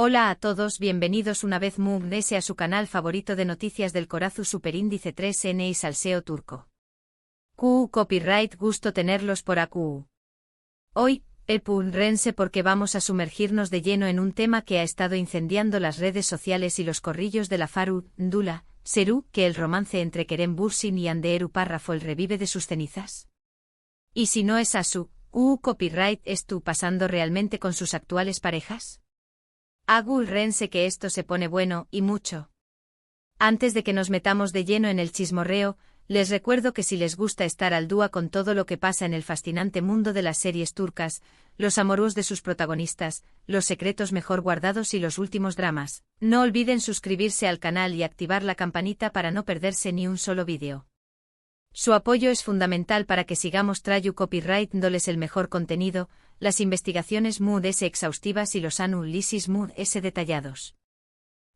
Hola a todos, bienvenidos una vez más a su canal favorito de noticias del Corazu Superíndice 3N y Salseo Turco. Copyright, gusto tenerlos por aquí. Hoy, rense porque vamos a sumergirnos de lleno en un tema que ha estado incendiando las redes sociales y los corrillos de la Faru, Ndula, Serú, que el romance entre Kerem Bürsin y Anderu Párrafo el revive de sus cenizas. Y si no es Asu, copyright, ¿es tú pasando realmente con sus actuales parejas? Rense que esto se pone bueno, y mucho. Antes de que nos metamos de lleno en el chismorreo, les recuerdo que si les gusta estar al día con todo lo que pasa en el fascinante mundo de las series turcas, los amoríos de sus protagonistas, los secretos mejor guardados y los últimos dramas, no olviden suscribirse al canal y activar la campanita para no perderse ni un solo vídeo. Su apoyo es fundamental para que sigamos trayendo copyright dándoles el mejor contenido, las investigaciones MUD-S exhaustivas y los análisis MUD-S detallados.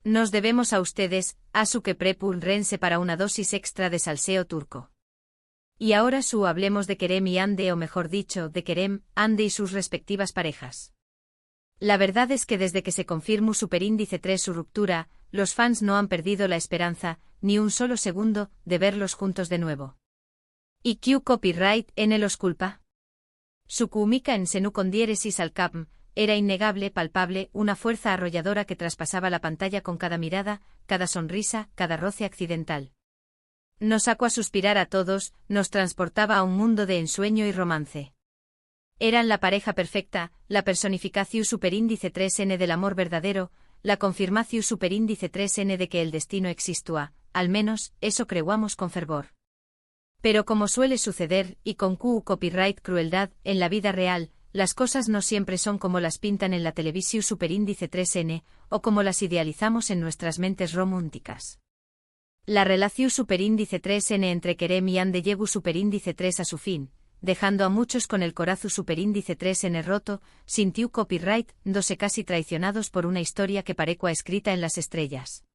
Nos debemos a ustedes, a su que rense para una dosis extra de salseo turco. Y ahora hablemos de Kerem y Ande, o mejor dicho, de Kerem, Ande y sus respectivas parejas. La verdad es que desde que se confirmó Superíndice 3 su ruptura, los fans no han perdido la esperanza, ni un solo segundo, de verlos juntos de nuevo. ¿Y copyright en los culpa? Su química en Senú con diéresis al capm era innegable, palpable, una fuerza arrolladora que traspasaba la pantalla con cada mirada, cada sonrisa, cada roce accidental. Nos sacó a suspirar a todos, nos transportaba a un mundo de ensueño y romance. Eran la pareja perfecta, la personificación superíndice 3N del amor verdadero, la confirmación superíndice 3N de que el destino existía, al menos, eso creuamos con fervor. Pero como suele suceder, y con copyright crueldad, en la vida real, las cosas no siempre son como las pintan en la televisión superíndice 3N, o como las idealizamos en nuestras mentes románticas. La relación superíndice 3N entre Kerem y Ande llegó superíndice 3 a su fin, dejando a muchos con el corazu superíndice 3N roto, sintió copyright, dándose casi traicionados por una historia que parecua escrita en las estrellas.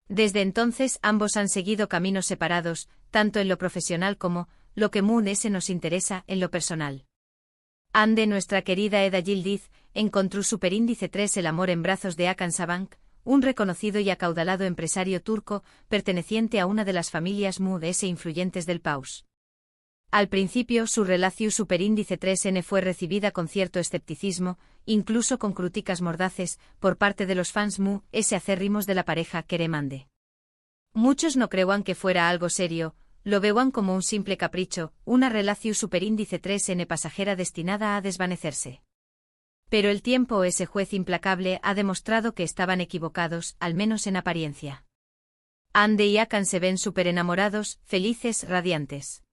Desde entonces ambos han seguido caminos separados, tanto en lo profesional como, lo que MUD-S nos interesa, en lo personal. Ande, nuestra querida Eda Yildiz, encontró superíndice 3 el amor en brazos de Hakan Sabank, un reconocido y acaudalado empresario turco, perteneciente a una de las familias MUD-S influyentes del país. Al principio su relación superíndice 3N fue recibida con cierto escepticismo, incluso con críticas mordaces, por parte de los fans MUD-S acérrimos de la pareja Kerem-Ande. Muchos no creían que fuera algo serio, lo veían como un simple capricho, una relación superíndice 3N pasajera destinada a desvanecerse. Pero el tiempo, ese juez implacable, ha demostrado que estaban equivocados, al menos en apariencia. Ande y Hakan se ven superenamorados, felices, radiantes.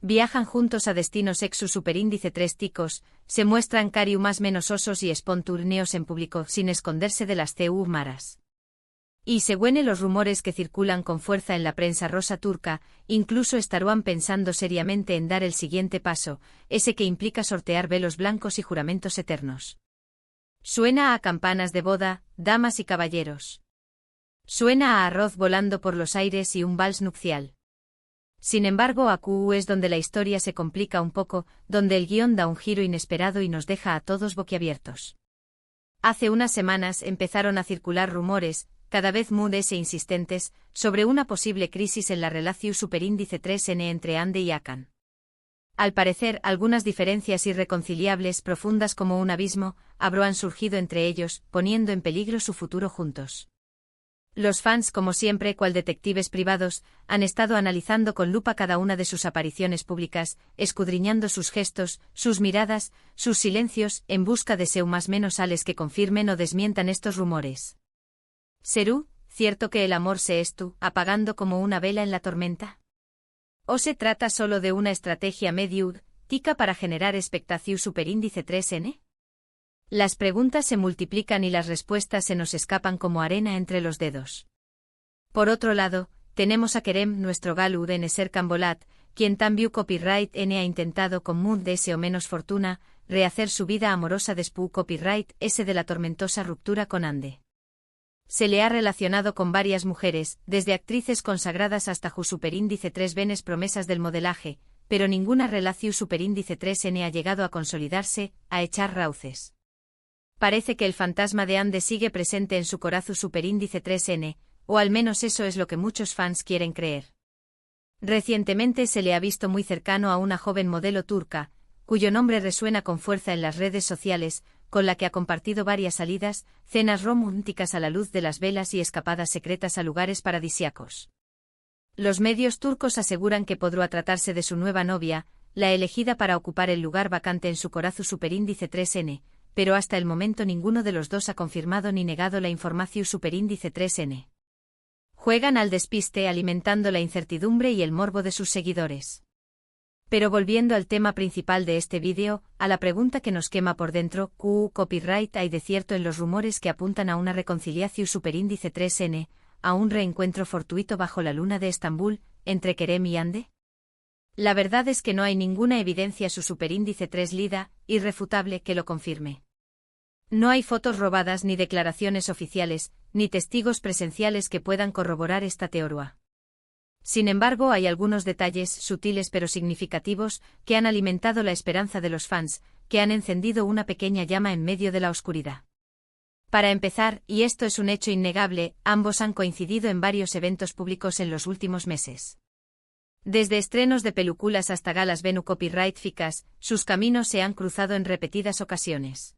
Viajan juntos a destinos exu superíndice 3 ticos, se muestran cariu más menos osos y esponturneos en público sin esconderse de las CU maras. Y según los rumores que circulan con fuerza en la prensa rosa turca, incluso estarán pensando seriamente en dar el siguiente paso, ese que implica sortear velos blancos y juramentos eternos. Suena a campanas de boda, damas y caballeros. Suena a arroz volando por los aires y un vals nupcial. Sin embargo, aquí es donde la historia se complica un poco, donde el guión da un giro inesperado y nos deja a todos boquiabiertos. Hace unas semanas empezaron a circular rumores, cada vez MUD-S insistentes, sobre una posible crisis en la relación superíndice 3N entre Ande y Hakan. Al parecer, algunas diferencias irreconciliables profundas como un abismo, habrán surgido entre ellos, poniendo en peligro su futuro juntos. Los fans, como siempre, cual detectives privados, han estado analizando con lupa cada una de sus apariciones públicas, escudriñando sus gestos, sus miradas, sus silencios, en busca de seu más menos ales que confirmen o desmientan estos rumores. ¿Serú, cierto que el amor se estu, apagando como una vela en la tormenta? ¿O se trata solo de una estrategia tica para generar expectación superíndice 3N? Las preguntas se multiplican y las respuestas se nos escapan como arena entre los dedos. Por otro lado, tenemos a Kerem, nuestro galud en ser Cambolat, quien también copyright N ha intentado con MUD-S o menos fortuna, rehacer su vida amorosa después copyright S de la tormentosa ruptura con Ande. Se le ha relacionado con varias mujeres, desde actrices consagradas hasta superíndice 3 venes promesas del modelaje, pero ninguna relación superíndice 3N ha llegado a consolidarse, a echar rauces. Parece que el fantasma de Ande sigue presente en su Corazzu superíndice 3N, o al menos eso es lo que muchos fans quieren creer. Recientemente se le ha visto muy cercano a una joven modelo turca, cuyo nombre resuena con fuerza en las redes sociales, con la que ha compartido varias salidas, cenas románticas a la luz de las velas y escapadas secretas a lugares paradisíacos. Los medios turcos aseguran que podría tratarse de su nueva novia, la elegida para ocupar el lugar vacante en su Corazzu superíndice 3N, pero hasta el momento ninguno de los dos ha confirmado ni negado la información superíndice 3N. Juegan al despiste alimentando la incertidumbre y el morbo de sus seguidores. Pero volviendo al tema principal de este vídeo, a la pregunta que nos quema por dentro, copyright hay de cierto en los rumores que apuntan a una reconciliación superíndice 3N, a un reencuentro fortuito bajo la luna de Estambul, entre Kerem y Hande? La verdad es que no hay ninguna evidencia su superíndice 3 lida, irrefutable, que lo confirme. No hay fotos robadas ni declaraciones oficiales, ni testigos presenciales que puedan corroborar esta teoría. Sin embargo, hay algunos detalles, sutiles pero significativos, que han alimentado la esperanza de los fans, que han encendido una pequeña llama en medio de la oscuridad. Para empezar, y esto es un hecho innegable, ambos han coincidido en varios eventos públicos en los últimos meses. Desde estrenos de películas hasta galas Venu copyright-ficas, sus caminos se han cruzado en repetidas ocasiones.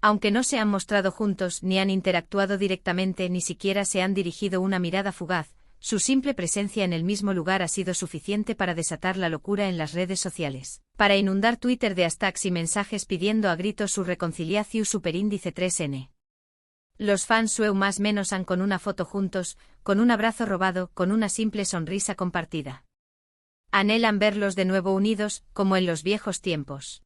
Aunque no se han mostrado juntos ni han interactuado directamente ni siquiera se han dirigido una mirada fugaz, su simple presencia en el mismo lugar ha sido suficiente para desatar la locura en las redes sociales, para inundar Twitter de hashtags y mensajes pidiendo a gritos su reconciliación superíndice 3N. Los fans su más menos han con una foto juntos, con un abrazo robado, con una simple sonrisa compartida. Anhelan verlos de nuevo unidos, como en los viejos tiempos.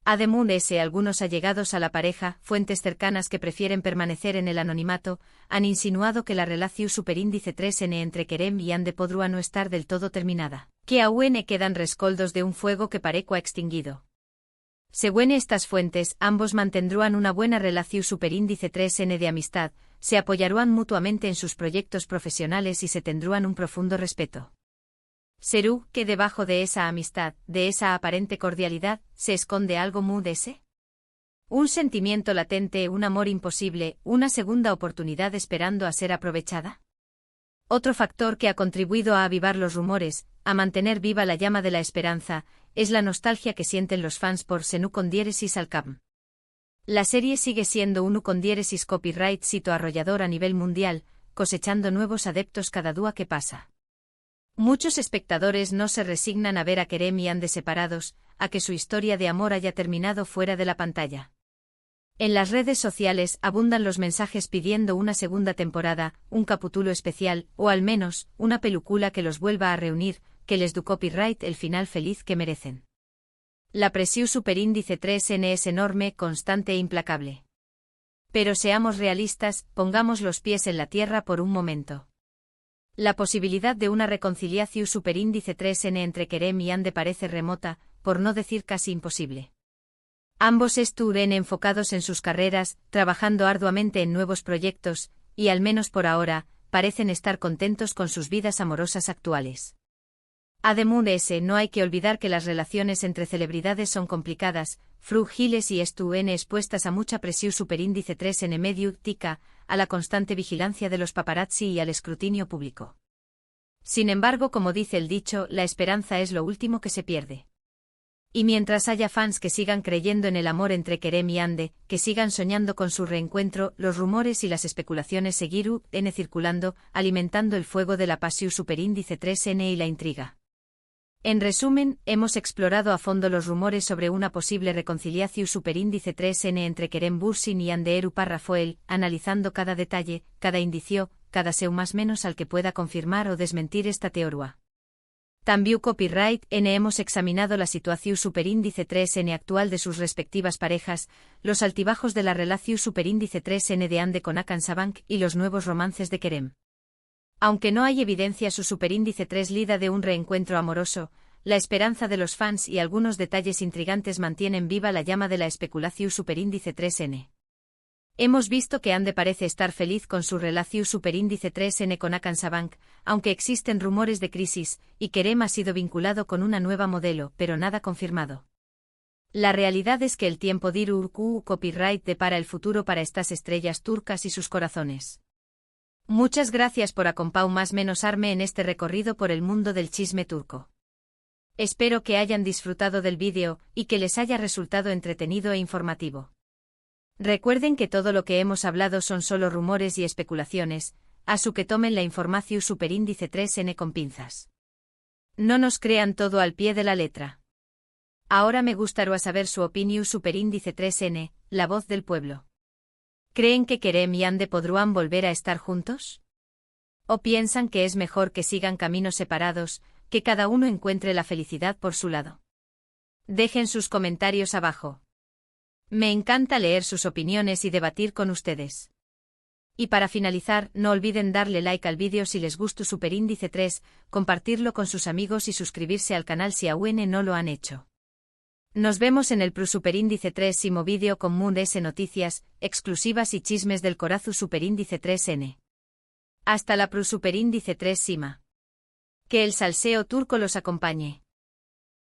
Además algunos allegados a la pareja, fuentes cercanas que prefieren permanecer en el anonimato, han insinuado que la relación superíndice 3N entre Kerem y Hande podría no estar del todo terminada, que aún quedan rescoldos de un fuego que parece extinguido. Según estas fuentes, ambos mantendrán una buena relación superíndice 3N de amistad, se apoyarán mutuamente en sus proyectos profesionales y se tendrán un profundo respeto. ¿Será que debajo de esa amistad, de esa aparente cordialidad, se esconde algo muy ese? Un sentimiento latente, un amor imposible, una segunda oportunidad esperando a ser aprovechada. Otro factor que ha contribuido a avivar los rumores, a mantener viva la llama de la esperanza, es la nostalgia que sienten los fans por Senu con diéresis al Cam. La serie sigue siendo un con diéresis copyright sito arrollador a nivel mundial, cosechando nuevos adeptos cada día que pasa. Muchos espectadores no se resignan a ver a Kerem y Hande separados, a que su historia de amor haya terminado fuera de la pantalla. En las redes sociales abundan los mensajes pidiendo una segunda temporada, un capítulo especial, o al menos, una película que los vuelva a reunir, que les dé copyright el final feliz que merecen. La presión superíndice 3N es enorme, constante e implacable. Pero seamos realistas, pongamos los pies en la tierra por un momento. La posibilidad de una reconciliación superíndice 3N entre Kerem y Hande parece remota, por no decir casi imposible. Ambos estuvieron enfocados en sus carreras, trabajando arduamente en nuevos proyectos, y al menos por ahora, parecen estar contentos con sus vidas amorosas actuales. Además no hay que olvidar que las relaciones entre celebridades son complicadas, frúgiles y estuvieron expuestas a mucha presión superíndice 3N mediática, a la constante vigilancia de los paparazzi y al escrutinio público. Sin embargo, como dice el dicho, la esperanza es lo último que se pierde. Y mientras haya fans que sigan creyendo en el amor entre Kerem y Hande, que sigan soñando con su reencuentro, los rumores y las especulaciones seguirán circulando, alimentando el fuego de la pasión superíndice 3N y la intriga. En resumen, hemos explorado a fondo los rumores sobre una posible reconciliación superíndice 3N entre Kerem Bürsin y Hande Erupar Rafael, analizando cada detalle, cada indicio, cada seu más menos al que pueda confirmar o desmentir esta teoría. También copyright N hemos examinado la situación superíndice 3N actual de sus respectivas parejas, los altibajos de la relación superíndice 3N de Hande con Hakan Sabank y los nuevos romances de Kerem. Aunque no hay evidencia su superíndice 3 lida de un reencuentro amoroso, la esperanza de los fans y algunos detalles intrigantes mantienen viva la llama de la especulación superíndice 3N. Hemos visto que Hande parece estar feliz con su relación superíndice 3N con Hakan Sabank, aunque existen rumores de crisis, y Kerem ha sido vinculado con una nueva modelo, pero nada confirmado. La realidad es que el tiempo dirur Q copyright depara el futuro para estas estrellas turcas y sus corazones. Muchas gracias por acompañarme en este recorrido por el mundo del chisme turco. Espero que hayan disfrutado del vídeo y que les haya resultado entretenido e informativo. Recuerden que todo lo que hemos hablado son solo rumores y especulaciones, así que tomen la información superíndice 3N con pinzas. No nos crean todo al pie de la letra. Ahora me gustaría saber su opinión superíndice 3N, la voz del pueblo. ¿Creen que Kerem y Hande podrán volver a estar juntos? ¿O piensan que es mejor que sigan caminos separados, que cada uno encuentre la felicidad por su lado? Dejen sus comentarios abajo. Me encanta leer sus opiniones y debatir con ustedes. Y para finalizar, no olviden darle like al vídeo si les gustó superíndice 3, compartirlo con sus amigos y suscribirse al canal si aún no lo han hecho. Nos vemos en el superíndice 3 vídeo con Moon S noticias, exclusivas y chismes del corazu superíndice 3N. Hasta la superíndice 3 Sima. Que el salseo turco los acompañe.